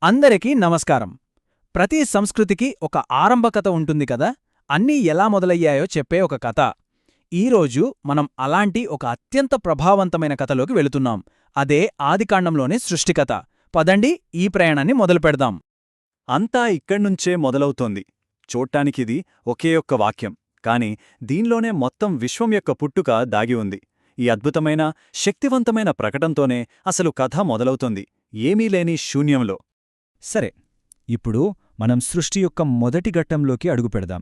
అందరికీ నమస్కారం. ప్రతి సంస్కృతికి ఒక ఆరంభ కథ ఉంటుంది కదా, అన్నీ ఎలా మొదలయ్యాయో చెప్పే ఒక కథ. ఈరోజు మనం అలాంటి ఒక అత్యంత ప్రభావవంతమైన కథలోకి వెళుతున్నాం. అదే ఆదికాండంలోని సృష్టికథ. పదండి, ఈ ప్రయాణాన్ని మొదలుపెడదాం. అంతా ఇక్కడ్నుంచే మొదలవుతోంది. చూడ్టానికిది ఒకే ఒక్క వాక్యం, కాని దీనిలోనే మొత్తం విశ్వం యొక్క పుట్టుక దాగి ఉంది. ఈ అద్భుతమైన, శక్తివంతమైన ప్రకటనతోనే అసలు కథ మొదలవుతోంది, ఏమీ లేని శూన్యంలో. సరే, ఇప్పుడు మనం సృష్టి యొక్క మొదటి ఘట్టంలోకి అడుగుపెడదాం.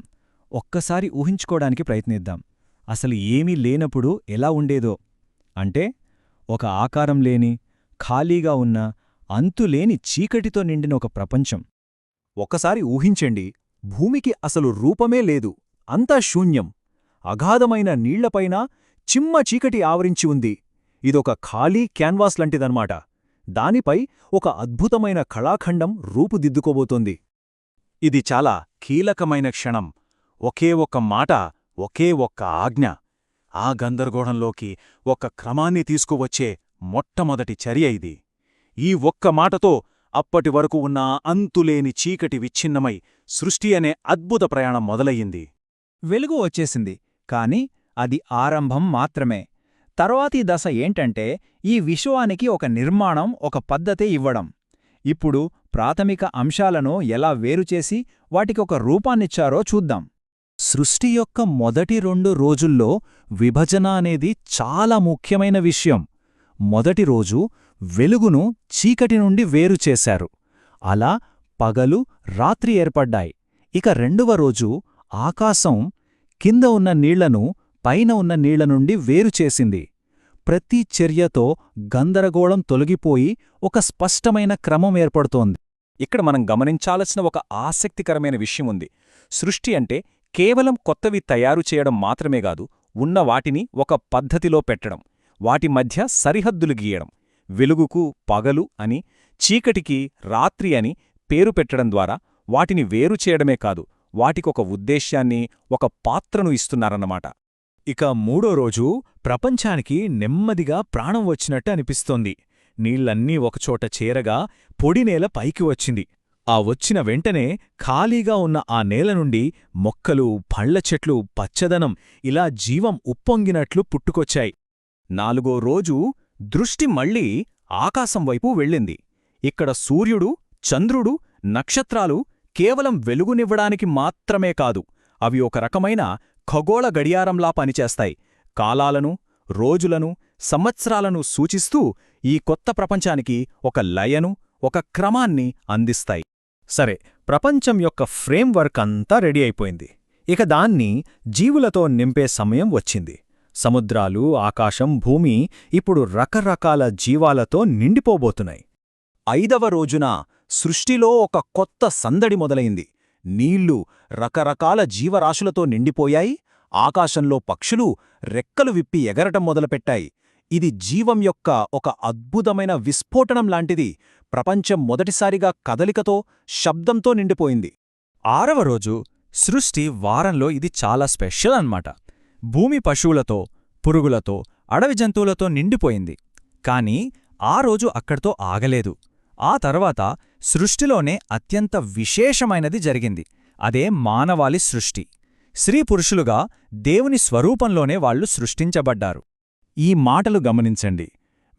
ఒక్కసారి ఊహించుకోవడానికి ప్రయత్నిద్దాం. అసలు ఏమీ లేనప్పుడు ఎలా ఉండేదో. అంటే ఒక ఆకారం లేని, ఖాళీగా ఉన్న, అంతులేని చీకటితో నిండిన ఒక ప్రపంచం. ఒక్కసారి ఊహించండి, భూమికి అసలు రూపమే లేదు, అంతా శూన్యం. అగాధమైన నీళ్లపైన చిమ్మ చీకటి ఆవరించి ఉంది. ఇదొక ఖాళీ క్యాన్వాస్ లాంటిదన్నమాట. దానిపై ఒక అద్భుతమైన కళాఖండం రూపుదిద్దుకోబోతోంది. ఇది చాలా కీలకమైన క్షణం. ఒకే ఒక్క మాట, ఒకే ఒక్క ఆజ్ఞ. ఆ గందరగోళంలోకి ఒక క్రమాన్ని తీసుకువచ్చే మొట్టమొదటి చర్య ఇది. ఈ ఒక్క మాటతో అప్పటివరకు ఉన్న అంతులేని చీకటి విచ్ఛిన్నమై సృష్టి అనే అద్భుత ప్రయాణం మొదలయ్యింది. వెలుగు వచ్చేసింది, కాని అది ఆరంభం మాత్రమే. తర్వాతి దశ ఏంటంటే, ఈ విశ్వానికి ఒక నిర్మాణం, ఒక పద్ధతి ఇవ్వడం. ఇప్పుడు ప్రాథమిక అంశాలను ఎలా వేరుచేసి వాటికొక రూపాన్నిచ్చారో చూద్దాం. సృష్టి యొక్క మొదటి 2 రోజుల్లో విభజన అనేది చాలా ముఖ్యమైన విషయం. మొదటి రోజు వెలుగును చీకటి నుండి వేరుచేశారు. అలా పగలు, రాత్రి ఏర్పడ్డాయి. ఇక రెండవ రోజు ఆకాశం కింద ఉన్న నీళ్లను పైన ఉన్న నీళ్ల నుండి వేరుచేసింది. ప్రతి చర్యతో గందరగోళం తొలగిపోయి ఒక స్పష్టమైన క్రమం ఏర్పడుతోంది. ఇక్కడ మనం గమనించాల్సిన ఒక ఆసక్తికరమైన విషయముంది. సృష్టి అంటే కేవలం కొత్తవి తయారు చేయడం మాత్రమే కాదు, ఉన్న వాటిని ఒక పద్ధతిలో పెట్టడం, వాటి మధ్య సరిహద్దులు గీయడం. వెలుగుకు పగలు అని, చీకటికి రాత్రి అని పేరు పెట్టడం ద్వారా వాటిని వేరు చేయడమే కాదు, వాటికొక ఉద్దేశ్యాన్ని, ఒక పాత్రను ఇస్తున్నారన్నమాట. ఇక మూడో రోజు ప్రపంచానికి నెమ్మదిగా ప్రాణం వచ్చినట్టు అనిపిస్తోంది. నీళ్లన్నీ ఒకచోట చేరగా పొడినేల పైకి వచ్చింది. ఆ వచ్చిన వెంటనే ఖాళీగా ఉన్న ఆ నేల నుండి మొక్కలు, పళ్ల చెట్లు, పచ్చదనం, ఇలా జీవం ఉప్పొంగినట్లు పుట్టుకొచ్చాయి. నాలుగో రోజు దృష్టి మళ్లీ ఆకాశం వైపు వెళ్ళింది. ఇక్కడ సూర్యుడు, చంద్రుడు, నక్షత్రాలు కేవలం వెలుగునివ్వడానికి మాత్రమే కాదు, అవి ఒక రకమైన ఖగోళ గడియారంలా పనిచేస్తాయి. కాలాలను, రోజులను, సంవత్సరాలను సూచిస్తూ ఈ కొత్త ప్రపంచానికి ఒక లయను, ఒక క్రమాన్ని అందిస్తాయి. సరే, ప్రపంచం యొక్క ఫ్రేమ్వర్క్ అంతా రెడీ అయిపోయింది. ఇక దాన్ని జీవులతో నింపే సమయం వచ్చింది. సముద్రాలు, ఆకాశం, భూమి ఇప్పుడు రకరకాల జీవాలతో నిండిపోబోతున్నాయి. 5వ రోజున సృష్టిలో ఒక కొత్త సందడి మొదలైంది. నీళ్లు రకరకాల జీవరాశులతో నిండిపోయాయి. ఆకాశంలో పక్షులు రెక్కలు విప్పి ఎగరటం మొదలుపెట్టాయి. ఇది జీవం యొక్క ఒక అద్భుతమైన విస్ఫోటనం లాంటిది. ప్రపంచం మొదటిసారిగా కదలికతో, శబ్దంతో నిండిపోయింది. 6వ రోజు సృష్టి వారంలో ఇది చాలా స్పెషల్ అన్నమాట. భూమి పశువులతో, పురుగులతో, అడవి జంతువులతో నిండిపోయింది. కాని ఆ రోజు అక్కడితో ఆగలేదు. ఆ తర్వాత సృష్టిలోనే అత్యంత విశేషమైనది జరిగింది. అదే మానవాళి సృష్టి. స్త్రీ-పురుషులుగా దేవుని స్వరూపంలోనే వాళ్లు సృష్టించబడ్డారు. ఈ మాటలు గమనించండి.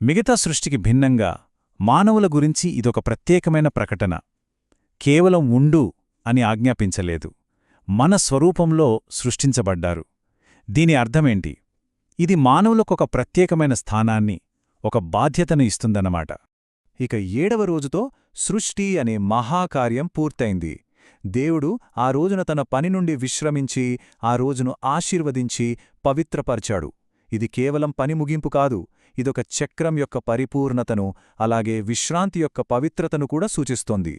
మిగతా సృష్టికి భిన్నంగా మానవుల గురించి ఇదొక ప్రత్యేకమైన ప్రకటన. కేవలం ఉండు అని ఆజ్ఞాపించలేదు, మన స్వరూపంలో సృష్టించబడ్డారు. దీని అర్థమేంటి? ఇది మానవులకొక ప్రత్యేకమైన స్థానాన్ని, ఒక బాధ్యతను ఇస్తుందన్నమాట. ఇక 7వ రోజుతో సృష్టి అనే మహాకార్యం పూర్తయింది. దేవుడు ఆ రోజున తన పని నుండి విశ్రమించి, ఆ రోజును ఆశీర్వదించి పవిత్రపర్చాడు. ఇది కేవలం పని ముగింపు కాదు, ఇదొక చక్రం యొక్క పరిపూర్ణతను, అలాగే విశ్రాంతి యొక్క పవిత్రతను కూడా సూచిస్తోంది.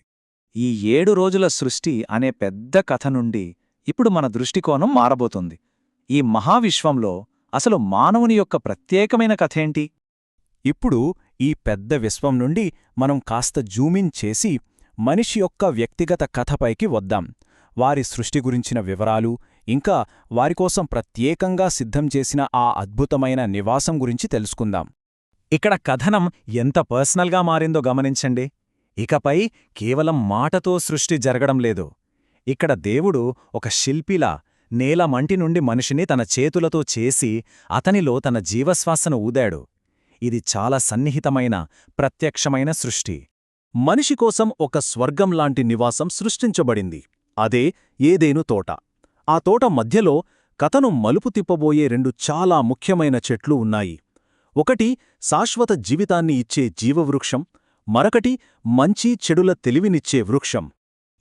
ఈ 7 రోజుల సృష్టి అనే పెద్ద కథ నుండి ఇప్పుడు మన దృష్టికోణం మారబోతుంది. ఈ మహావిశ్వంలో అసలు మానవుని యొక్క ప్రత్యేకమైన కథేంటి? ఇప్పుడు ఈ పెద్ద విశ్వం నుండి మనం కాస్త జూమిన్ చేసి మనిషి యొక్క వ్యక్తిగత కథపైకి వద్దాం. వారి సృష్టి గురించిన వివరాలు, ఇంకా వారికోసం ప్రత్యేకంగా సిద్ధం చేసిన ఆ అద్భుతమైన నివాసం గురించి తెలుసుకుందాం. ఇక్కడ కథనం ఎంత పర్సనల్గా మారిందో గమనించండి. ఇకపై కేవలం మాటతో సృష్టి జరగడం లేదు. ఇక్కడ దేవుడు ఒక శిల్పిలా నేల మంటి నుండి మనిషిని తన చేతులతో చేసి అతనిలో తన జీవశ్వాసను ఊదాడు. ఇది చాలా సన్నిహితమైన, ప్రత్యక్షమైన సృష్టి. మనిషి కోసం ఒక స్వర్గంలాంటి నివాసం సృష్టించబడింది. అదే ఏదేను తోట. ఆ తోట మధ్యలో కథను మలుపు తిప్పబోయే రెండు చాలా ముఖ్యమైన చెట్లు ఉన్నాయి. ఒకటి శాశ్వత జీవితాన్ని ఇచ్చే జీవవృక్షం, మరొకటి మంచి చెడుల తెలివినిచ్చే వృక్షం.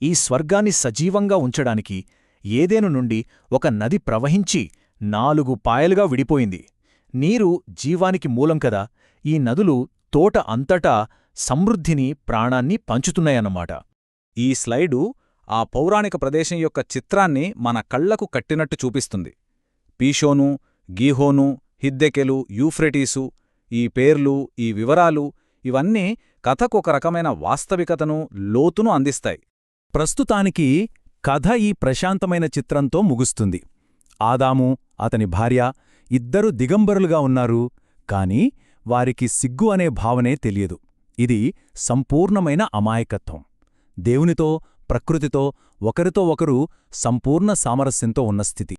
ఈ స్వర్గాన్ని సజీవంగా ఉంచడానికి ఏదేను నుండి ఒక నది ప్రవహించి 4 పాయలుగా విడిపోయింది. నీరు జీవానికి మూలం కదా. ఈ నదులు తోట అంతటా సమృద్ధిని, ప్రాణాన్ని పంచుతున్నాయన్నమాట. ఈ స్లైడు ఆ పౌరాణిక ప్రదేశం యొక్క చిత్రాన్ని మన కళ్లకు కట్టినట్టు చూపిస్తుంది. పీషోను, గీహోను, హిద్దెకెలు, యూఫ్రెటీసు, ఈ పేర్లు, ఈ వివరాలు ఇవన్నీ కథకొక రకమైన వాస్తవికతను, లోతును అందిస్తాయి. ప్రస్తుతానికి కథ ఈ ప్రశాంతమైన చిత్రంతో ముగుస్తుంది. ఆదాము, అతని భార్య ఇద్దరు దిగంబరులుగా ఉన్నారు. కాని వారికి సిగ్గు అనే భావనే తెలియదు. ఇది సంపూర్ణమైన అమాయకత్వం. దేవునితో, ప్రకృతితో, ఒకరితో ఒకరు సంపూర్ణ సామరస్యంతో ఉన్న స్థితి.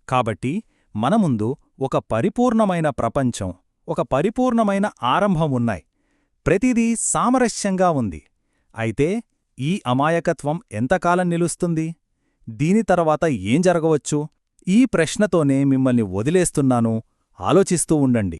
కాబట్టి మన ముందు ఒక పరిపూర్ణమైన ప్రపంచం, ఒక పరిపూర్ణమైన ఆరంభం ఉన్నాయి. ప్రతిదీ సామరస్యంగా ఉంది. అయితే ఈ అమాయకత్వం ఎంతకాలం నిలుస్తుంది? దీని తర్వాత ఏం జరగవచ్చు? ఈ ప్రశ్నతోనే మిమ్మల్ని వదిలేస్తున్నాను. ఆలోచిస్తూ ఉండండి.